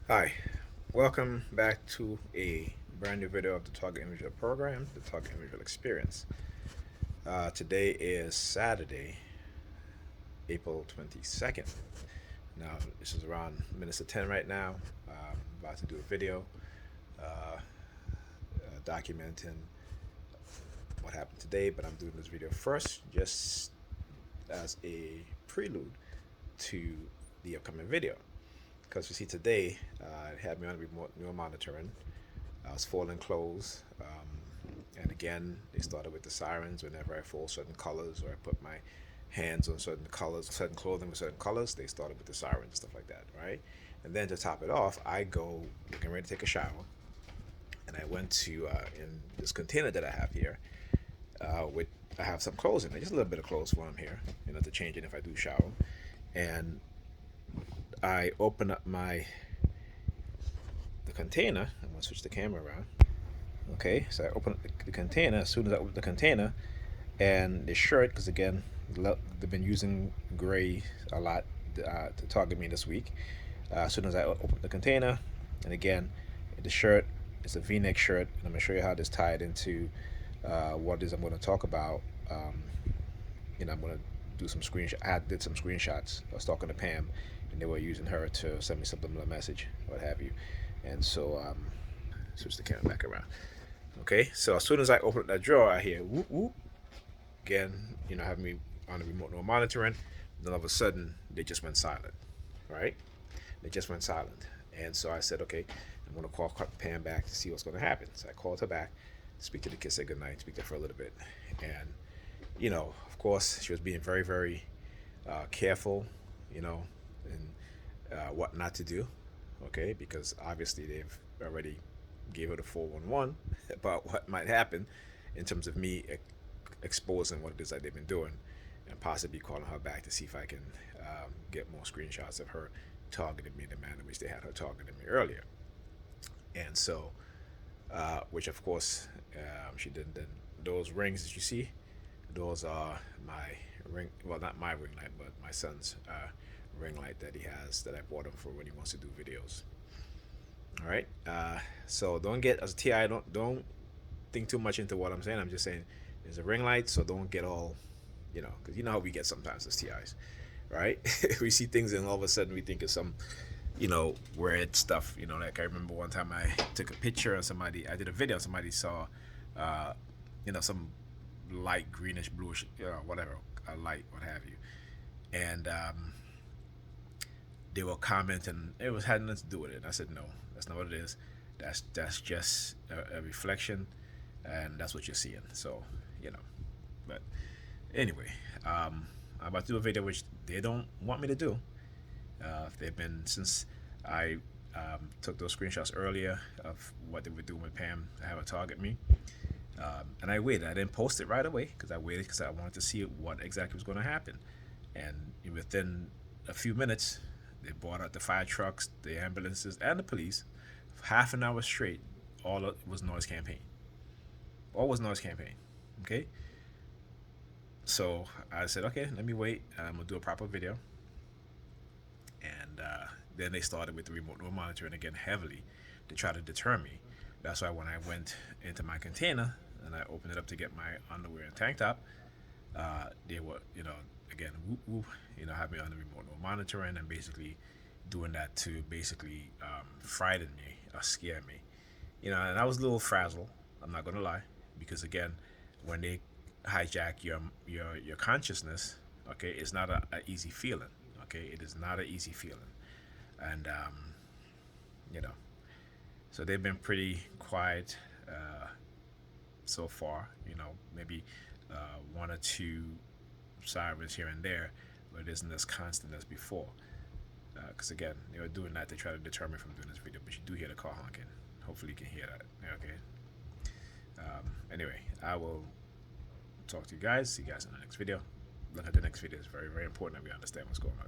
Hi, welcome back to a brand new video of the Target Individual Program, the Target Individual Experience. Today is Saturday, April 22nd. Now, this is around minutes to 10 right now. I'm about to do a video documenting what happened today, but I'm doing this video first just as a prelude to the upcoming video. Because you see, today it had me on remote neural monitoring. I was folding clothes, and again, they started with the sirens. Whenever I fold certain colors or I put my hands on certain colors, certain clothing with certain colors, they started with the sirens and stuff like that, right? And then to top it off, I go getting ready to take a shower, and I went to in this container that I have here. With I have some clothes in it, just a little bit of clothes while I'm here, to change it if I do shower. And I open up the container. I'm gonna switch the camera around. Okay, so I open up the container. As soon as I open the container, and the shirt, because again, they've been using gray a lot to target me this week. As soon as I open the container, and again, the shirt is a V-neck shirt, and I'm gonna show you how this tied into what it is I'm going to talk about. I'm going to do some screenshot. I did some screenshots. I was talking to Pam, and they were using her to send me subliminal message, what have you. And so, switch the camera back around. Okay, so as soon as I open up that drawer, I hear whoop whoop. Again, having me on the remote neural monitoring. Then all of a sudden, they just went silent. Right? They just went silent. And so I said, okay, I'm going to call Pam back to see what's going to happen. So I called her back, speak to the kids, say goodnight, speak to her for a little bit. And, of course, she was being very, very careful, and what not to do, okay, because obviously they've already gave her the 411 about what might happen in terms of me exposing what it is that they've been doing, and possibly calling her back to see if I can get more screenshots of her targeting me in the manner in which they had her targeting me earlier. And so, which of course she did. Then those rings that you see, those are my ring. Well, not my ring light, but my son's ring light that he has that I bought him for when he wants to do videos. All right. So don't get as a TI. Don't think too much into what I'm saying. I'm just saying there's a ring light, so don't get all, because you know how we get sometimes as TIs, right? We see things and all of a sudden we think of some weird stuff. Like I remember one time I took a picture of somebody. I did a video. Somebody saw, some light greenish bluish, whatever, a light, what have you, and they were commenting. It was had nothing to do with it. And I said, no, that's not what it is. That's just a reflection, and that's what you're seeing. So, but anyway, I'm about to do a video which they don't want me to do. They've been since I took those screenshots earlier of what they were doing with Pam to have her target me. And I waited. I didn't post it right away because I waited because I wanted to see what exactly was going to happen. And within a few minutes, they brought out the fire trucks, the ambulances, and the police. Half an hour straight, all it was noise campaign. All was noise campaign. Okay? So I said, okay, let me wait. I'm going to do a proper video. And then they started with the remote neural monitoring again heavily to try to deter me. That's why when I went into my container and I opened it up to get my underwear and tank top, they were, again, whoop, whoop, have me on the remote neural monitoring and basically doing that to basically frighten me or scare me. And I was a little frazzled, I'm not going to lie, because again, when they hijack your consciousness, okay, it's not a easy feeling. Okay, it is not an easy feeling, and so they've been pretty quiet so far. Maybe one or two sirens here and there, but it isn't as constant as before. Because again, they were doing that to try to deter me from doing this video, but you do hear the car honking. Hopefully, you can hear that. Okay. Anyway, I will talk to you guys. See you guys in the next video. Look at the next video. It's very, very important that we understand what's going on.